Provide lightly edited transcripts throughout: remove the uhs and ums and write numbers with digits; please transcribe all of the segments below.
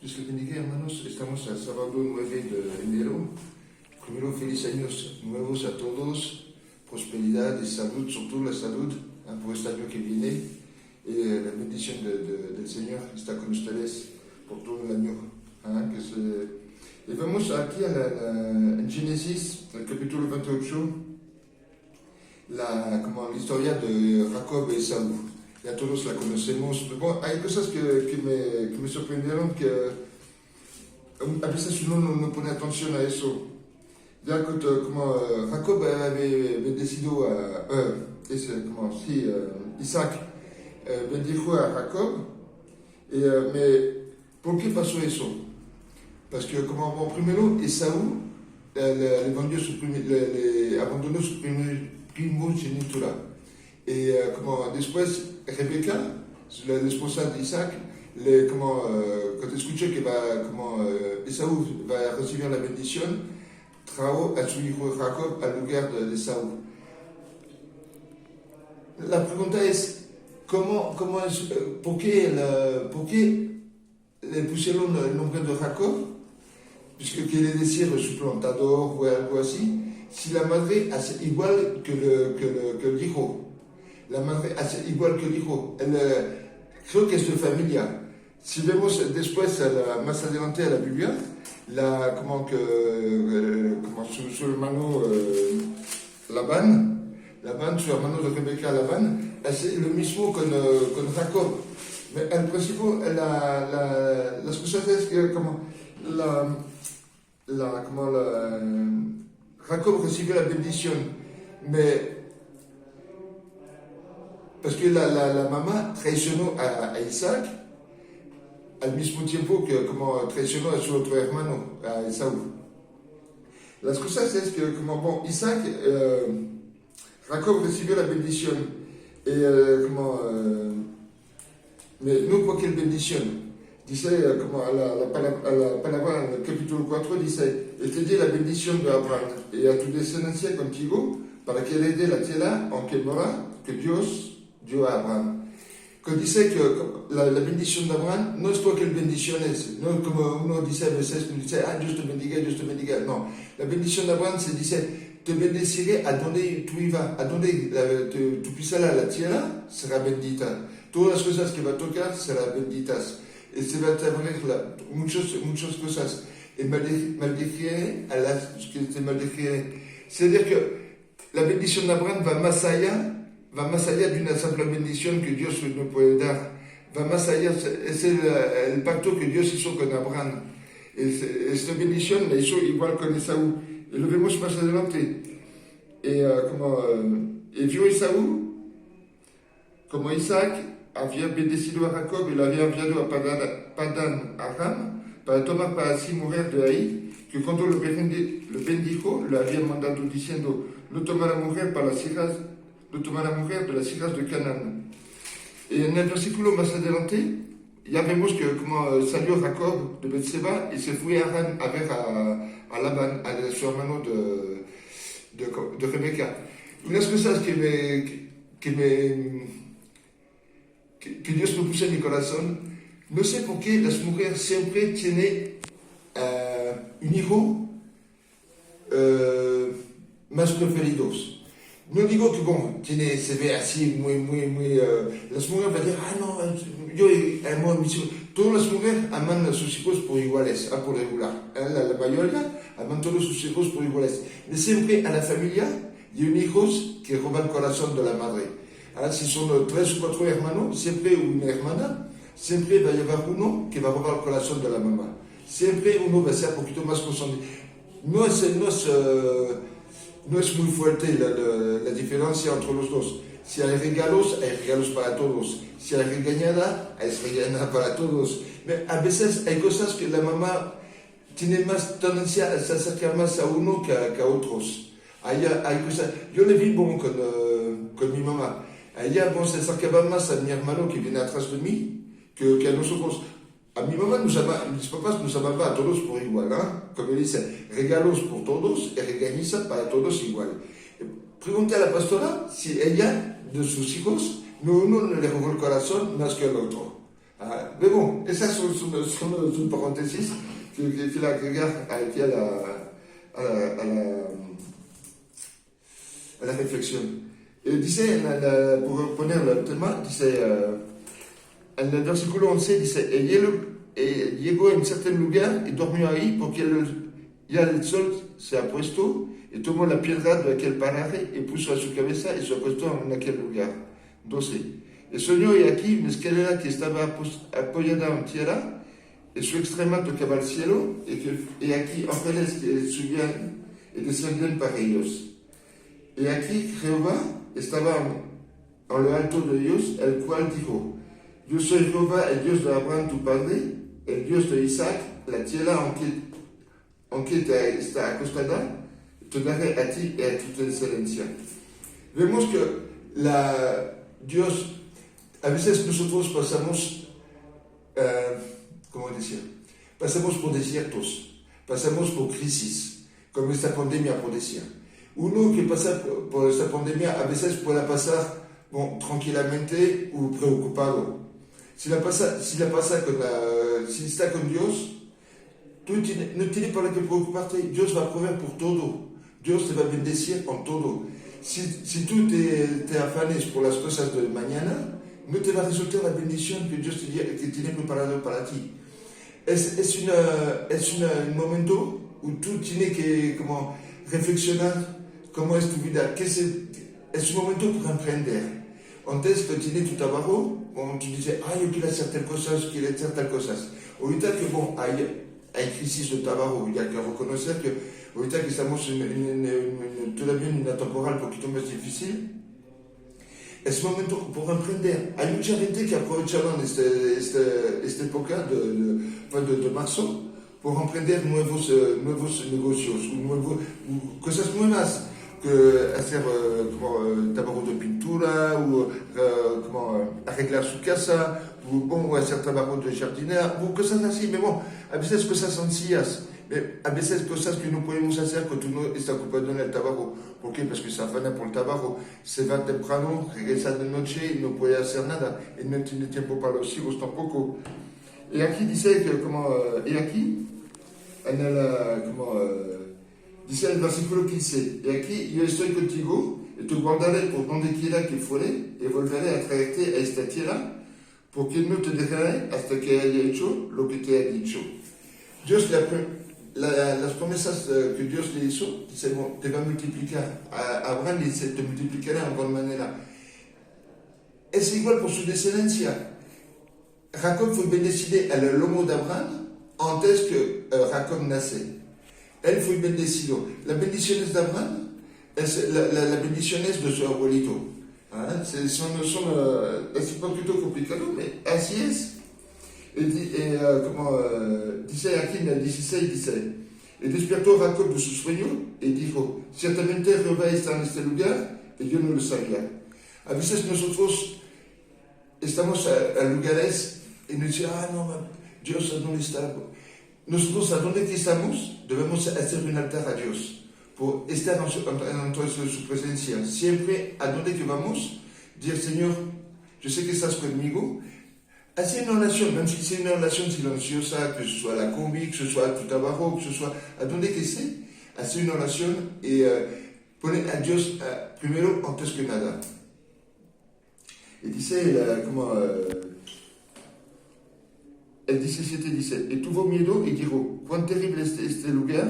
Dios les bendiga, hermanos. Estamos al sábado 9 de enero. Primero, feliz años nuevos a todos. Prosperidad y salud, sobre la salud por este año que viene. Y la bendición del Señor está con ustedes por todo el año. Y vamos aquí en Génesis, el capítulo 28, la historia de Jacob y Esaú. Ya todos la conocemos. Bueno, hay cosas que me sorprendieron, que a veces uno no pone atención a eso. Ya como Jacob avait decidido Isaac bendijo a Jacob, mais ¿por qué pasó eso? Parce que primero Esaú le abandonó su primogenitura. Y después Rebeca, la esposa de Isaac, cuando escuché que Esaú va a recibir la bendición, trajo a su hijo Jacob al lugar de Esaú. La pregunta es, ¿por qué le pusieron el nombre de Jacob? Puisque quiere decir suplantador o algo así. Si la madre hace igual que el hijo, la madre hace igual que el hijo, creo que es de familia. Si vemos después, más adelante a la Biblia, su hermano Labán, su hermano de Rebeca Labán, hace lo mismo con Jacob. Pero al principio, las cosas es que Jacob recibe la bendición, parce que la mamá traicionó a Isaac al mismo tiempo que traicionó a su otro hermano, a Esaú. Las cosas es que Isaac, Jacob recibió la bendición, mais no cualquier bendición. Dice, a la palabra en el capítulo 4, dice, te di la bendición de Abraham y a tu descendencia contigo para que herede la tierra aunque mora, que Dios dio a Abraham. Cuando dice que la bendición de Abraham no es cualquier bendición, no como uno dice a veces, Dios te bendiga. No, la bendición de Abraham se dice, te bendeciré a donde tú ibas, a donde tú pisarás la tierra, será bendita. Todas las cosas que va a tocar serán benditas. Y se va a abrir muchas cosas. Y maldeciré a las que te maldeciré. Es-à-dire que la bendición de Abraham va más allá de una simple bendición que Dios nos puede dar. Va más allá, es el pacto que Dios hizo con Abraham. Esta bendición la hizo igual con Esaú. Y lo vemos más adelante. Y vio Esaú, como Isaac había bendecido a Jacob y lo había enviado a Padán Aram para tomar para sí mujer de ahí, que cuando lo bendijo, lo había mandado diciendo, no toma la mujer de las hijas de Canaán. Y en el versículo más adelante, ya vemos que salió Jacob de Betseba y se fue a Aram a ver a Labán, a su hermano de Rebeca. Unas cosas que Dios me puso en mi corazón, no sé por qué las mujeres siempre tienen un hijo más preferidos. No digo que se ve así muy, las mujeres van a decir, no, yo amo a mis hijos. Todas las mujeres aman a sus hijos por iguales, por regular. La mayoría aman a todos sus hijos por iguales. Pero siempre a la familia hay un hijo que roba el corazón de la madre. Si son 3 o 4 hermanos, siempre una hermana, siempre va a llevar uno que va a robar el corazón de la mamá. Siempre uno va a ser un poquito más consciente. No es muy fuerte la diferencia entre los dos. Si hay regalos para todos. Si hay regañada para todos. Pero a veces hay cosas que la mamá tiene más tendencia a se acercar más a uno que a otros. Hay cosas. Yo le vi con mi mamá. Ella se acercaba más a mi hermano que viene atrás de mí que a nosotros. A mi mamá mis papás nos amaban a todos por igual, como dice, regalos por todos y regañiza para todos igual. Pregunté a la pastora si ella, de sus hijos, uno le robó el corazón más que el otro. Mais bon, et ça, c'est une parenthèse qui la regarde qui à la réflexion. Et disait, pour reprendre le thème, disait, en el versículo 11, dice, llegó en certain lugar y durmió ahí porque ya el sol se ha puesto y tomó la piedra de aquel paraje y puso a su cabeza y se acostó en aquel lugar. 12. Y soñó y aquí una escalera que estaba apoyada en tierra y su extrema tocaba el cielo y aquí ángeles que subían y descendían para ellos. Y aquí Jehová estaba en lo alto de Dios, el cual dijo, yo soy Jehová, el Dios de Abraham tu padre, el Dios de Isaac, la tierra en que está acostada, te daré a ti y a tu descendencia. Vemos que Dios, a veces nosotros pasamos, ¿cómo decir? Pasamos por desiertos, pasamos por crisis, como esta pandemia puede ser. Uno que pasa por esta pandemia a veces puede pasar tranquilamente o preocupado. Si está con Dios, tú no tienes para qué preocuparte. Dios va a proveer por todo. Dios te va a bendecir con todo. Si tú te afanes por las cosas de mañana, no te va a resultar la bendición que Dios que tiene preparado para ti. Es un momento où tú tienes que reflexionar cómo es tu vida. Es un momento para emprender. Antes que tienes tu trabajo, tu dices, yo quiero hacer tal cosas. Ahorita que hay crisis de trabajo, hay que reconocer que ahorita que estamos todavía en una temporada un poquito más difícil, es momento para emprender. Hay mucha gente que aprovecharon esta época de marzo por emprender nuevos negocios, cosas nuevas. Que hacer trabajo de pintura, o arreglar su casa, o hacer trabajo de jardinera, o cosas así. Pero a veces cosas sencillas, a veces cosas que no podemos hacer cuando uno está ocupado en el trabajo. ¿Por qué? Porque se afana por el trabajo, se va temprano, regresa de noche y no puede hacer nada. Y no tiene tiempo para los hijos tampoco. Y aquí dice que dice el versículo 15, y aquí yo estoy contigo, y te guardaré por donde quiera que fuere, y volveré a traerte a esta tierra, porque no te dejaré hasta que haya hecho lo que te he dicho. Dios, las promesas que Dios le hizo, dice, te va a multiplicar. A Abraham le dice, te multiplicaré en buena manera. Es igual por su descendencia. Jacob fue bendecido al lomo de Abraham antes que Jacob nace. Él fue bendecido. Las bendiciones de Abraham, las bendiciones de su abuelito. Es un poquito complicado, pero así es. Como dice aquí en el 16, dice, y despertó Jacob de su sueño y dijo, ciertamente Jehová está en este lugar y yo no lo sabía. A veces nosotros estamos a lugares y nos decimos, no, Dios, ¿dónde está? Nosotros, a donde estamos, debemos hacer un altar a Dios, por estar en su presencia. Siempre, a donde que vamos, decir, Señor, yo sé que estás conmigo. Hacer una oración, même si c'est une oración silenciosa, que ce soit la combi, que ce soit tu trabajo, que ce soit a donde que esté, hacer una oración y poner a Dios primero antes que nada. Y dice, el 17 dice, y tuvo miedo y dijo, cuán terrible es este lugar,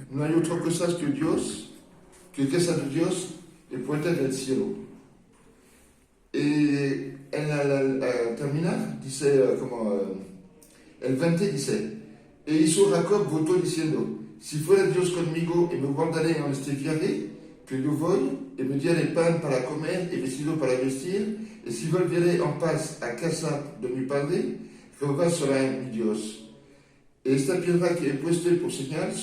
no hay otra cosa que Dios, que casa de Dios y puerta del cielo. Y al terminar, dice, el 20 dice, e hizo Jacob votó diciendo, si fuera Dios conmigo y me guardaré en este viaje, que yo voy y me daré pan para comer y vestido para vestir, y si volveré en paz a casa de mi padre, Jehová será mi Dios. Esta piedra que he puesto por señal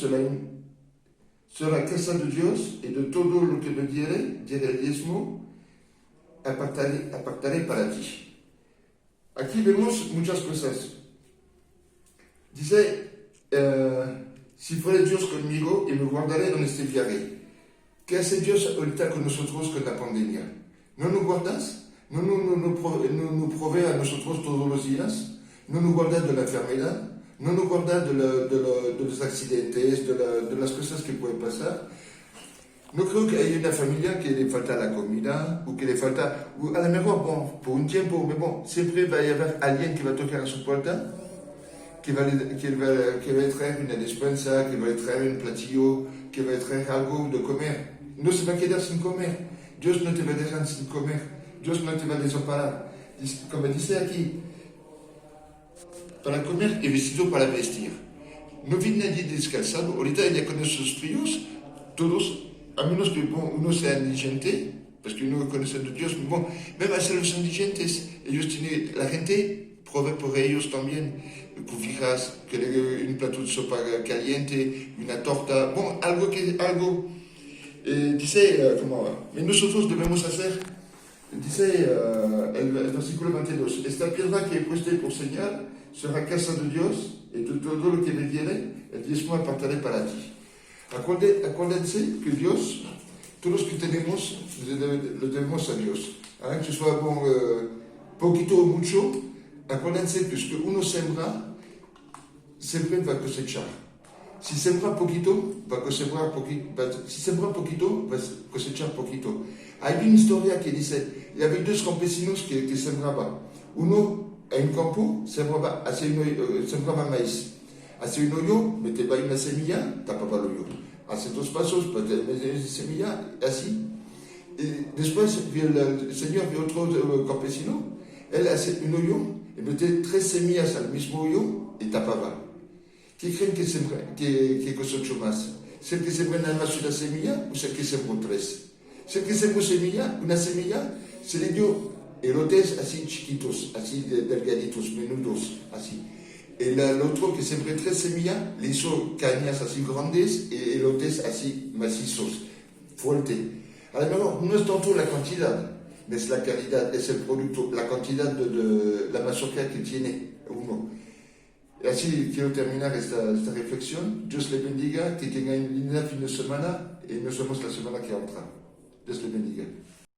será casa de Dios y de todo lo que me diere el diezmo, apartaré para ti. Aquí vemos muchas cosas. Dice, si fuera Dios conmigo y me guardaré en este viaje. ¿Qué hace Dios ahorita con nosotros con la pandemia? ¿No nos guardas? ¿No provee a nosotros todos los días? no nos guarda de la enfermedad, no nos guarda de los accidentes, de las cosas que pueden pasar. No creo que haya una familia que le falta la comida o que le falta, o a lo mejor, bon, por un tiempo, pero bon, siempre va a haber alguien que va a tocar a su puerta, que va a traer una despensa, que va a traer un platillo, que va a traer algo de comer. No se va a quedar sin comer. Dios no te va a dejar sin comer. Dios no te va a desamparar. Como dice aquí, para comer y vestido para vestir. No viene nadie descalzado. Ahorita ya con esos fríos, todos, a menos que uno sea indigente, porque uno conoce a Dios, bon, même hasta los indigentes, ellos tienen, la gente provee por ellos también, cobijas, un plato de sopa caliente, una torta, bon, algo, dice, nosotros debemos hacer, dice el versículo 22, esta piedra que he puesto por señal será casa de Dios, y de todo lo que me viene, el diezmo apartaré para ti. Acuérdense que Dios, todos los que tenemos, lo debemos a Dios. Que sea poquito o mucho, acuérdense que lo que uno sembra, siempre va a cosechar. Si sembra poquito, va a cosechar poquito. Si sembra poquito, va a cosechar poquito. Hay una historia que dice, y había dos campesinos que sembraban. Uno en un campo sembraba maíz. Hacía un hoyo, metía una semilla, tapaba el hoyo. Hace 2 pasos, metía una semilla, así. Y después el señor vio otro campesino, él hace un hoyo y metía 3 semillas al mismo hoyo y tapaba. ¿Qué creen que cosechó más? ¿Es el que sembró nada más una semilla o es el que sembró 3? Es el que sembró una semilla, se le dio elotes así chiquitos, así delgaditos, menudos, así. El otro que sembró 3 semillas, le hizo cañas así grandes y elotes así macizos, fuerte. A lo mejor no es tanto la cantidad, es la calidad, es el producto, la cantidad de la mazorca que tiene uno. Así quiero terminar esta reflexión. Dios le bendiga, que tengan un lindo fin de semana y nos vemos la semana que entra. Dios le bendiga.